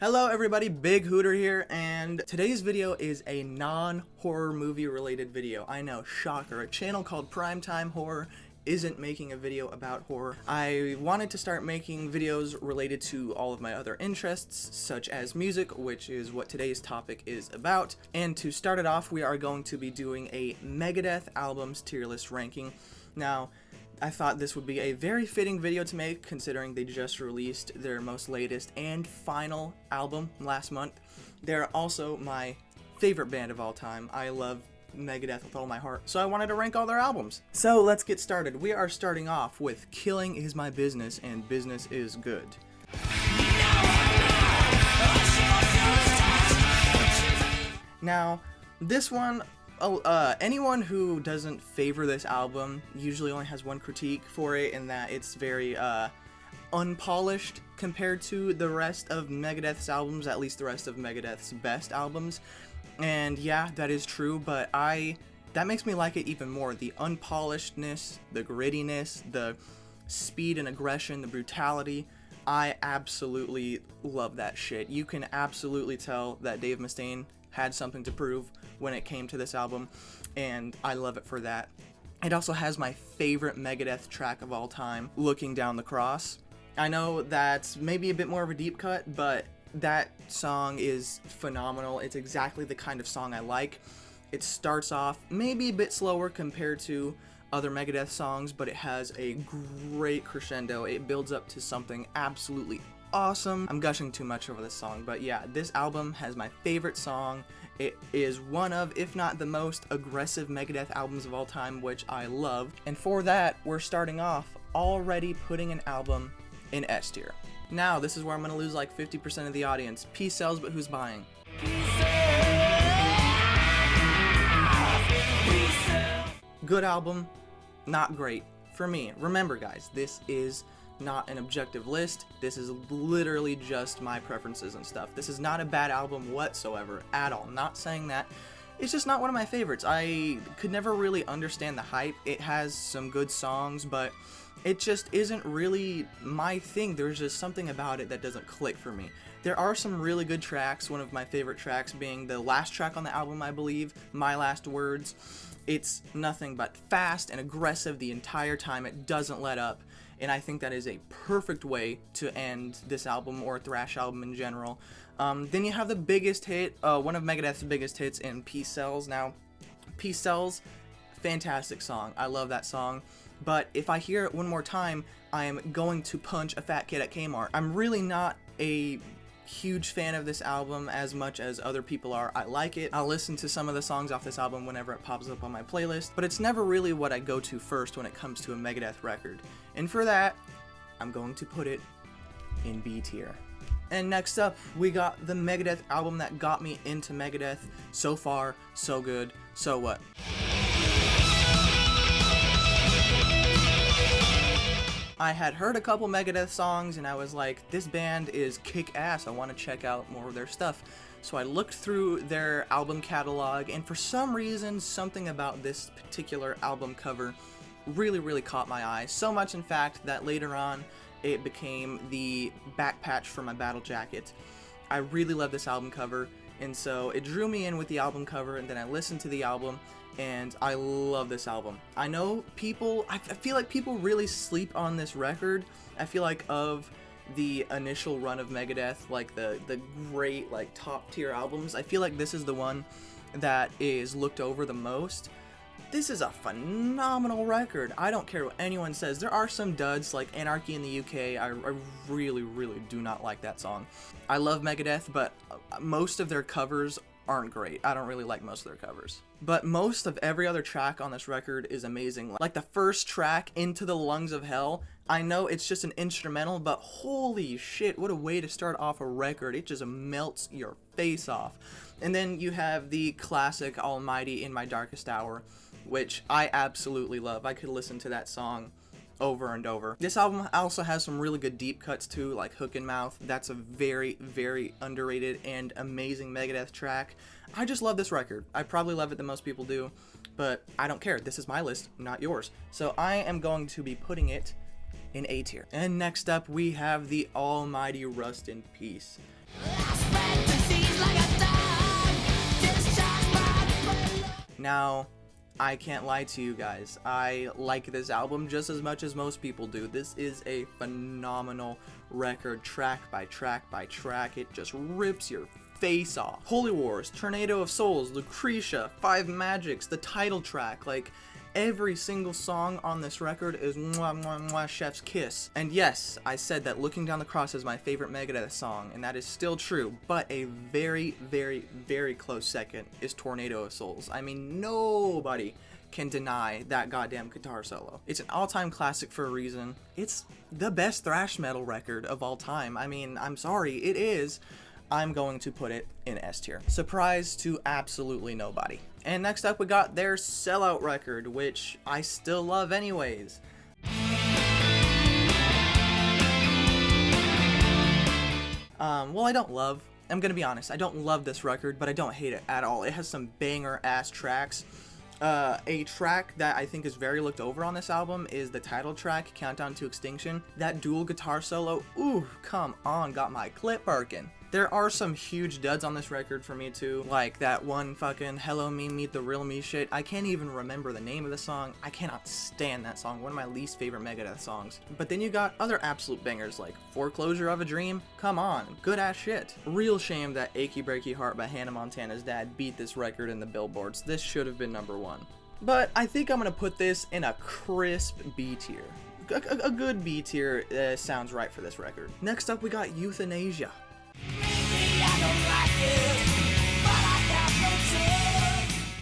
Hello everybody, Big Hooter here, and today's video is a non-horror movie related video. I know, shocker, a channel called Primetime Horror isn't making a video about horror. I wanted to start making videos related to all of my other interests, such as music, which is what today's topic is about. And to start it off, we are going to be doing a Megadeth albums tier list ranking. Now, I thought this would be a very fitting video to make, considering they just released their most latest and final album last month. They're also my favorite band of all time. I love Megadeth with all my heart, so I wanted to rank all their albums. So let's get started. We are starting off with Killing Is My Business and Business Is Good. Now, this one, anyone who doesn't favor this album usually only has one critique for it, and that it's very unpolished compared to the rest of Megadeth's albums, at least the rest of Megadeth's best albums. And yeah, that is true, but that makes me like it even more. The unpolishedness, the grittiness, the speed and aggression, the brutality. I absolutely love that shit. You can absolutely tell that Dave Mustaine had something to prove when it came to this album, and I love it for that. It also has my favorite Megadeth track of all time, Looking Down the Cross. I know that's maybe a bit more of a deep cut, but that song is phenomenal. It's exactly the kind of song I like. It starts off maybe a bit slower compared to other Megadeth songs, but it has a great crescendo. It builds up to something absolutely awesome. I'm gushing too much over this song, but yeah, this album has my favorite song. It is one of, if not the most aggressive Megadeth albums of all time, which I love. And for that, we're starting off already putting an album in S tier. Now, this is where I'm gonna lose like 50% of the audience. Peace sells, but who's buying? Good album, not great for me. Remember guys, this is not an objective list. This is literally just my preferences and stuff. This is not a bad album whatsoever at all. Not saying that. It's just not one of my favorites. I could never really understand the hype. It has some good songs, but it just isn't really my thing. There's just something about it that doesn't click for me. There are some really good tracks, one of my favorite tracks being the last track on the album, I believe, My Last Words. It's nothing but fast and aggressive the entire time. It doesn't let up, and I think that is a perfect way to end this album, or a thrash album in general. Then you have the biggest hit, one of Megadeth's biggest hits, in Peace Sells. Now, Peace Sells, fantastic song. I love that song. But if I hear it one more time, I am going to punch a fat kid at Kmart. I'm really not a huge fan of this album as much as other people are. I like it. I'll listen to some of the songs off this album whenever it pops up on my playlist, but it's never really what I go to first when it comes to a Megadeth record. And for that, I'm going to put it in B tier. And next up, we got the Megadeth album that got me into Megadeth. So far, so good. So what? I had heard a couple Megadeth songs and I was like, this band is kick-ass, I want to check out more of their stuff. So I looked through their album catalog, and for some reason, something about this particular album cover really caught my eye. So much, in fact, that later on, it became the back patch for my battle jacket. I really love this album cover, and so it drew me in with the album cover, and then I listened to the album, and I love this album. I know people, I feel like people really sleep on this record. I feel like of the initial run of Megadeth, like the great, like, top tier albums, I feel like this is the one that is looked over the most. This is a phenomenal record. I don't care what anyone says. There are some duds, like Anarchy in the UK. I really do not like that song. I love Megadeth, but most of their covers aren't great. I don't really like most of their covers. But most of every other track on this record is amazing. Like the first track, Into the Lungs of Hell, I know it's just an instrumental, but holy shit, what a way to start off a record. It just melts your face off. And then you have the classic Almighty in My Darkest Hour, which I absolutely love. I could listen to that song over and over. This album also has some really good deep cuts too, like Hook and Mouth. That's a very underrated and amazing Megadeth track. I just love this record. I probably love it than most people do, but I don't care. This is my list, not yours. So I am going to be putting it in A tier. And next up, we have the almighty Rust in Peace. Now, I can't lie to you guys, I like this album just as much as most people do. This is a phenomenal record, track by track by track. It just rips your face off. Holy Wars, Tornado of Souls, Lucretia, Five Magics, the title track, like, every single song on this record is mwah mwah mwah chef's kiss. And yes, I said that Looking Down the Cross is my favorite Megadeth song, and that is still true, but a very, very, very close second is Tornado of Souls. I mean, nobody can deny that goddamn guitar solo. It's an all-time classic for a reason. It's the best thrash metal record of all time. I mean, I'm sorry, it is. I'm going to put it in S tier. Surprise to absolutely nobody. And next up, we got their Sellout record, which I still love anyways. Well, I don't love. I'm gonna be honest, I don't love this record, but I don't hate it at all. It has some banger-ass tracks. A track that I think is very looked over on this album is the title track, Countdown to Extinction. That dual guitar solo, ooh, come on, got my clip barking. There are some huge duds on this record for me too, like that one fucking Hello Me Meet the Real Me shit. I can't even remember the name of the song. I cannot stand that song, one of my least favorite Megadeth songs. But then you got other absolute bangers like Foreclosure of a Dream. Come on, good ass shit. Real shame that Achy Breaky Heart by Hannah Montana's Dad beat this record in the billboards. This should have been #1. But I think I'm gonna put this in a crisp B tier. A good B tier sounds right for this record. Next up, we got Euthanasia.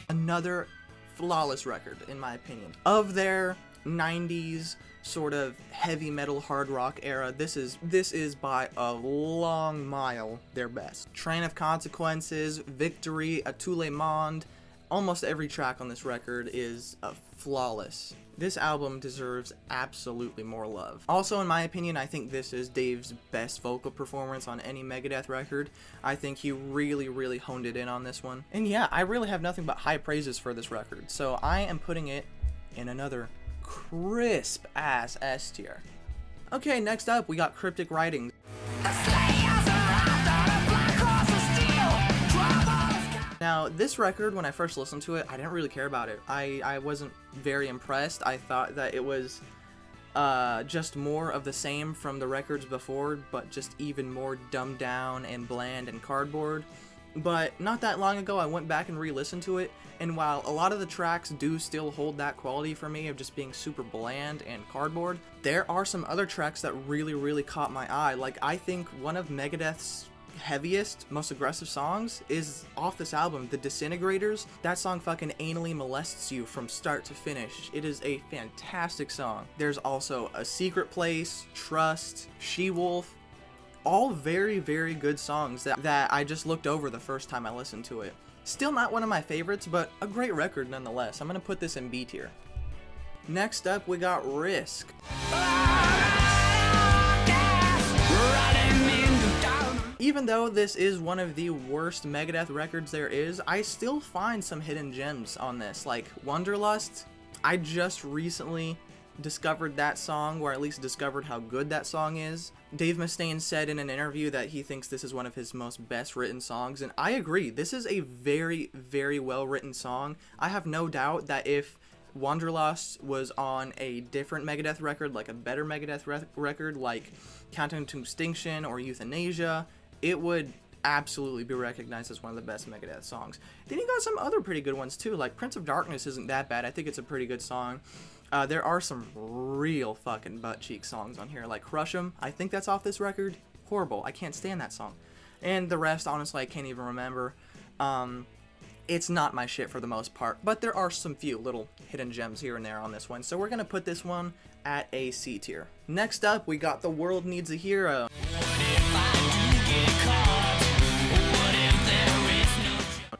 Another flawless record, in my opinion. Of their 90s sort of heavy metal hard rock era, this is by a long mile their best. Train of Consequences, Victory, A Tous les Mondes, almost every track on this record is flawless. This album deserves absolutely more love. Also, in my opinion, I think this is Dave's best vocal performance on any Megadeth record. I think he really, really honed it in on this one. And yeah, I really have nothing but high praises for this record, so I am putting it in another crisp ass S tier. Okay, next up, we got Cryptic Writings. Now, this record, when I first listened to it, I didn't really care about it. I wasn't very impressed. I thought that it was just more of the same from the records before, but just even more dumbed down and bland and cardboard. But not that long ago, I went back and re-listened to it, and while a lot of the tracks do still hold that quality for me of just being super bland and cardboard, there are some other tracks that really, really caught my eye. Like, I think one of Megadeth's heaviest, most aggressive songs is off this album, The Disintegrators. That song fucking anally molests you from start to finish. It is a fantastic song. There's also A Secret Place, Trust, She-Wolf, all very, very good songs that I just looked over the first time I listened to it. Still not one of my favorites, but a great record nonetheless. I'm gonna put this in B tier. Next up, we got Risk. Even though this is one of the worst Megadeth records there is, I still find some hidden gems on this, like Wanderlust. I just recently discovered that song, or at least discovered how good that song is. Dave Mustaine said in an interview that he thinks this is one of his most best written songs, and I agree. This is a very, very well written song. I have no doubt that if Wanderlust was on a different Megadeth record, like a better Megadeth record, like Countdown to Extinction or Euthanasia, it would absolutely be recognized as one of the best Megadeth songs. Then you got some other pretty good ones too, like Prince of Darkness isn't that bad. I think it's a pretty good song. There are some real fucking butt cheek songs on here, like Crush 'Em. I think that's off this record. Horrible. I can't stand that song. And the rest, honestly, I can't even remember. It's not my shit for the most part, but there are some few little hidden gems here and there on this one, so we're gonna put this one at a C tier. Next up, we got The World Needs a Hero.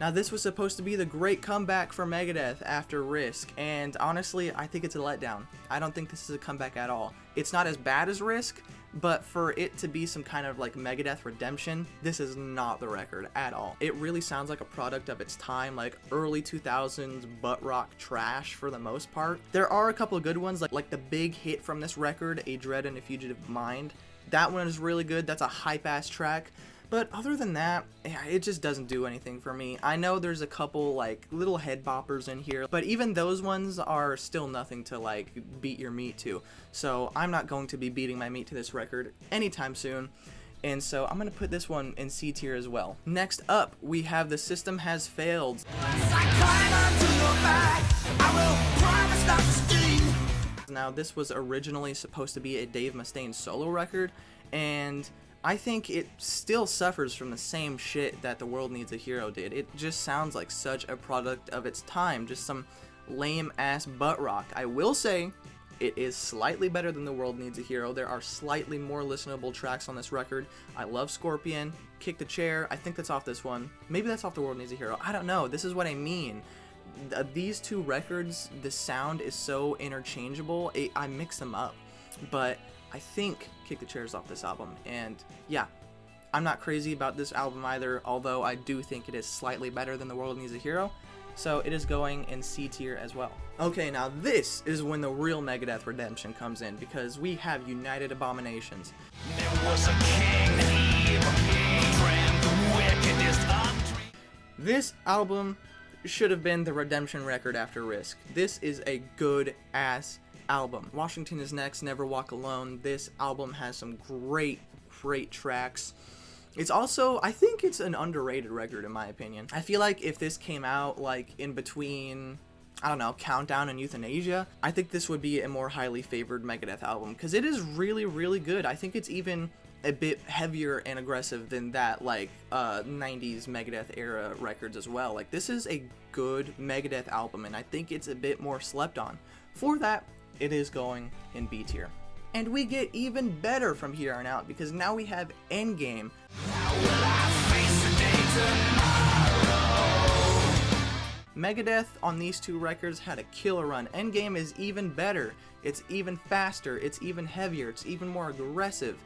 Now this was supposed to be the great comeback for Megadeth after Risk, and honestly, I think it's a letdown. I don't think this is a comeback at all. It's not as bad as Risk, but for it to be some kind of like Megadeth redemption, this is not the record at all. It really sounds like a product of its time, like early 2000s butt rock trash for the most part. There are a couple of good ones, like the big hit from this record, A Dread and a Fugitive Mind. That one is really good. That's a hype ass track. But other than that, it just doesn't do anything for me. I know there's a couple like little head boppers in here, but even those ones are still nothing to like beat your meat to. So I'm not going to be beating my meat to this record anytime soon. And so I'm going to put this one in C tier as well. Next up, we have The System Has Failed. Now this was originally supposed to be a Dave Mustaine solo record, and I think it still suffers from the same shit that The World Needs a Hero did. It just sounds like such a product of its time, just some lame ass butt rock. I will say it is slightly better than The World Needs a Hero. There are slightly more listenable tracks on this record. I love Scorpion, Kick the Chair, I think that's off this one. Maybe that's off The World Needs a Hero, I don't know. This is what I mean. These two records, the sound is so interchangeable, I mix them up. But I think Kick the Chair is off this album, and yeah, I'm not crazy about this album either, although I do think it is slightly better than The World Needs a Hero, so it is going in C tier as well. Okay, now this is when the real Megadeth redemption comes in, because we have United Abominations. There was a king, the wickedest This album should have been the redemption record after Risk. This is a good ass album. Washington Is Next, Never Walk Alone. This album has some great tracks. It's also, I think it's an underrated record in my opinion. I feel like if this came out like in between, I don't know, Countdown and Euthanasia, I think this would be a more highly favored Megadeth album, because it is really good. I think it's even a bit heavier and aggressive than that like 90s Megadeth era records as well. Like this is a good Megadeth album, and I think it's a bit more slept on. For that, it is going in B tier. And we get even better from here on out, because now we have Endgame. Megadeth on these two records had a killer run. Endgame is even better. It's even faster. It's even heavier. It's even more aggressive.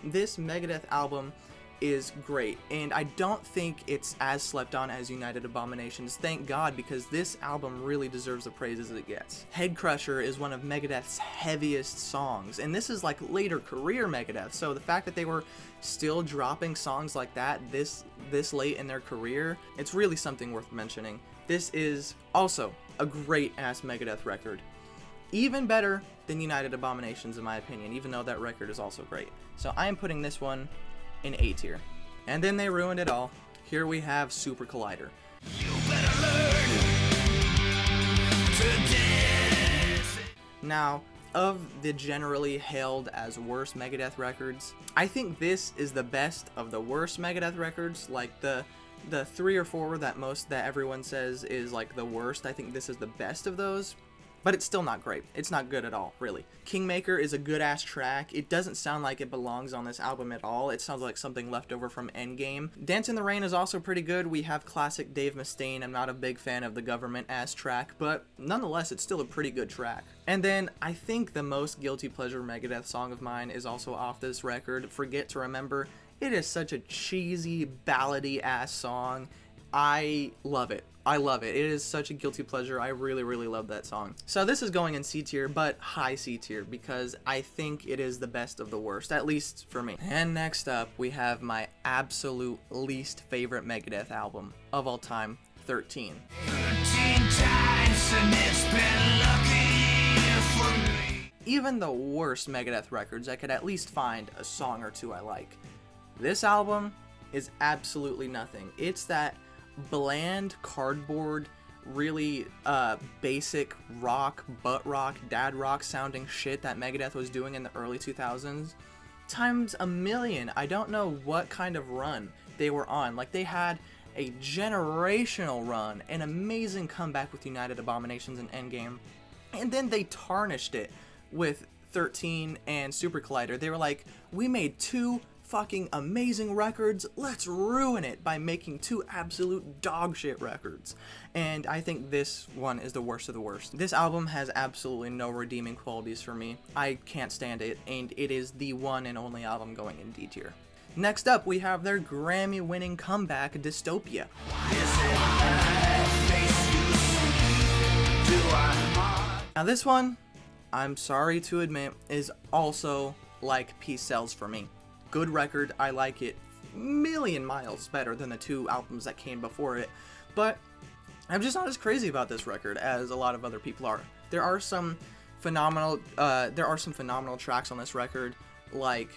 This Megadeth album is great, and I don't think it's as slept on as United Abominations, thank God, because this album really deserves the praises it gets. Head Crusher is one of Megadeth's heaviest songs, and this is like later career Megadeth, so the fact that they were still dropping songs like that this late in their career, it's really something worth mentioning. This is also a great ass Megadeth record. Even better than United Abominations in my opinion, even though that record is also great. So I am putting this one in A tier. And then they ruined it all. Here we have Super Collider. You better learn to dance. Now, of the generally hailed as worst Megadeth records, I think this is the best of the worst Megadeth records. Like the 3 or 4 that everyone says is like the worst, I think this is the best of those. But it's still not great. It's not good at all, really. Kingmaker is a good-ass track. It doesn't sound like it belongs on this album at all. It sounds like something left over from Endgame. Dance in the Rain is also pretty good. We have classic Dave Mustaine. I'm not a big fan of the Government-ass track, but nonetheless, it's still a pretty good track. And then, I think the most guilty pleasure Megadeth song of mine is also off this record, Forget to Remember. It is such a cheesy, ballady-ass song. I love it. I love it. It is such a guilty pleasure. I really love that song. So this is going in C tier, but high C tier, because I think it is the best of the worst, at least for me. And next up, we have my absolute least favorite Megadeth album of all time, 13. 13 times and it's been lucky for me. Even the worst Megadeth records, I could at least find a song or two I like. This album is absolutely nothing. It's that bland, cardboard, really basic rock, butt rock, dad rock sounding shit that Megadeth was doing in the early 2000s times a million. I don't know what kind of run they were on. Like, they had a generational run, an amazing comeback with United Abominations and Endgame, and then they tarnished it with 13 and Super Collider. They were like, we made 2 fucking amazing records, let's ruin it by making two absolute dog shit records. And I think this one is the worst of the worst. This album has absolutely no redeeming qualities for me. I can't stand it, and it is the one and only album going in D tier. Next up, we have their Grammy-winning comeback, Dystopia. Now this one, I'm sorry to admit, is also like Peace Sells for me. Good record, I like it million miles better than the two albums that came before it, but I'm just not as crazy about this record as a lot of other people are. There are some phenomenal tracks on this record, like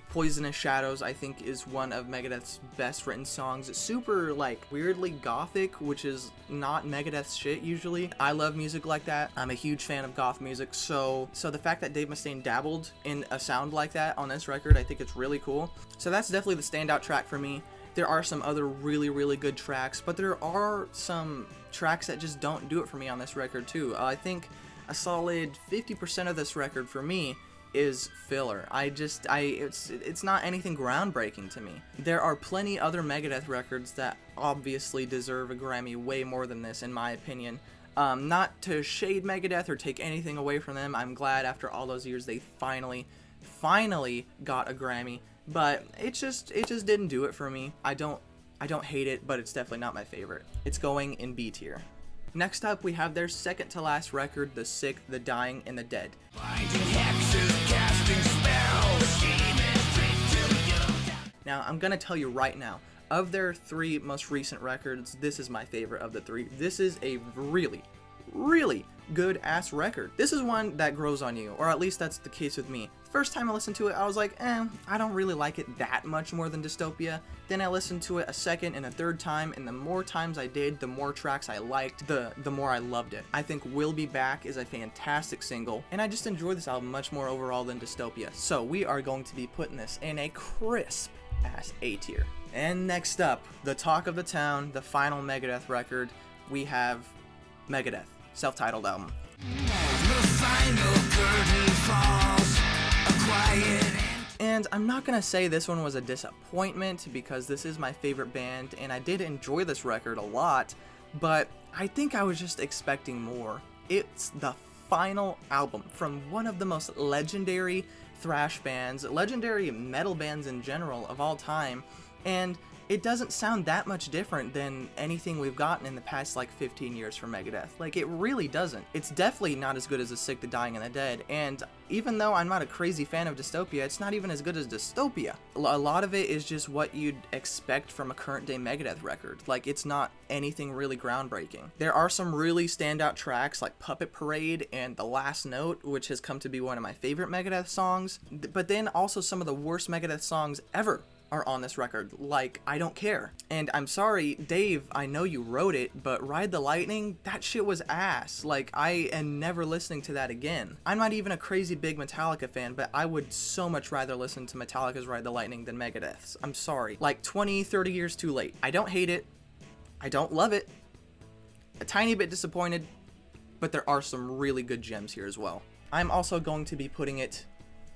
Poisonous Shadows, I think, is one of Megadeth's best written songs. It's super, like, weirdly gothic, which is not Megadeth's shit usually. I love music like that. I'm a huge fan of goth music, so the fact that Dave Mustaine dabbled in a sound like that on this record, I think it's really cool. So that's definitely the standout track for me. There are some other really, really good tracks, but there are some tracks that just don't do it for me on this record too. I think a solid 50% of this record for me is filler. It's not anything groundbreaking to me. There are plenty other Megadeth records that obviously deserve a Grammy way more than this, in my opinion. Not to shade Megadeth or take anything away from them. I'm glad after all those years they finally got a Grammy, but it just didn't do it for me. I don't hate it, but it's definitely not my favorite. It's going in B tier. Next up, we have their second to last record, The Sick, The Dying, and The Dead. Now, I'm gonna tell you right now, of their three most recent records, this is my favorite of the three. This is a really, really good ass record. This is one that grows on you, or at least that's the case with me. First time I listened to it, I was like, I don't really like it that much more than Dystopia. Then I listened to it a second and a third time, and the more times I did, the more tracks I liked, the more I loved it. I think We'll Be Back is a fantastic single, and I just enjoy this album much more overall than Dystopia. So we are going to be putting this in a crisp ass A tier. And next up, the talk of the town, the final Megadeth record, we have Megadeth, self-titled album. And I'm not gonna say this one was a disappointment, because this is my favorite band and I did enjoy this record a lot, but I think I was just expecting more. It's the final album from one of the most legendary thrash bands, legendary metal bands in general of all time, and it doesn't sound that much different than anything we've gotten in the past like 15 years from Megadeth. Like, it really doesn't. It's definitely not as good as The Sick, The Dying, and The Dead, and even though I'm not a crazy fan of Dystopia, it's not even as good as Dystopia. A lot of it is just what you'd expect from a current day Megadeth record. Like, it's not anything really groundbreaking. There are some really standout tracks like Puppet Parade and The Last Note, which has come to be one of my favorite Megadeth songs, but then also some of the worst Megadeth songs ever are on this record, like I Don't Care. And I'm sorry, Dave, I know you wrote it, but Ride the Lightning, that shit was ass. Like, I am never listening to that again. I'm not even a crazy big Metallica fan, but I would so much rather listen to Metallica's Ride the Lightning than Megadeth's. I'm sorry. Like, 20, 30 years too late. I don't hate it. I don't love it. A tiny bit disappointed, but there are some really good gems here as well. I'm also going to be putting it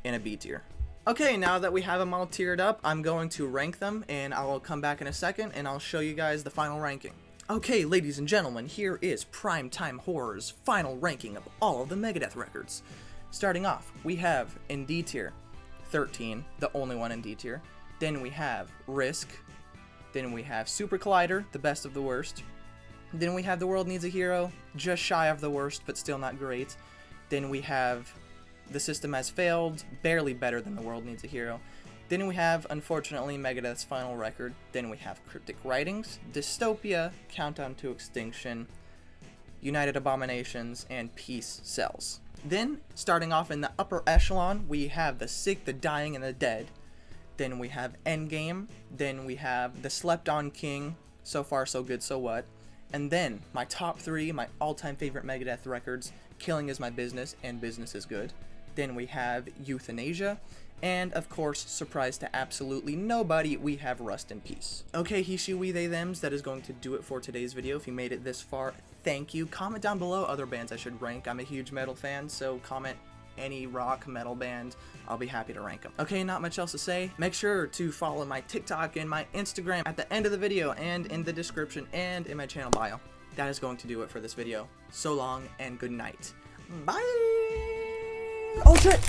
in a B tier. Okay, now that we have them all tiered up, I'm going to rank them, and I will come back in a second, and I'll show you guys the final ranking. Okay, ladies and gentlemen, here is Primetime Horror's final ranking of all of the Megadeth records. Starting off, we have in D tier, 13, the only one in D tier. Then we have Risk. Then we have Super Collider, the best of the worst. Then we have The World Needs a Hero, just shy of the worst, but still not great. Then we have The System Has Failed, barely better than The World Needs a Hero. Then we have, unfortunately, Megadeth's final record. Then we have Cryptic Writings, Dystopia, Countdown to Extinction, United Abominations, and Peace Sells. Then, starting off in the upper echelon, we have The Sick, The Dying, and The Dead. Then we have Endgame. Then we have The Slept On King, So Far So Good So What. And then, my top three, my all-time favorite Megadeth records, Killing Is My Business and Business Is Good. Then we have Euthanasia, and of course, surprise to absolutely nobody, we have Rust in Peace. Okay, he, she, we, they, thems, that is going to do it for today's video. If you made it this far, thank you. Comment down below other bands I should rank. I'm a huge metal fan, so comment any rock metal band, I'll be happy to rank them. Okay, not much else to say. Make sure to follow my TikTok and my Instagram at the end of the video and in the description and in my channel bio. That is going to do it for this video. So long and good night. Bye! Oh shit!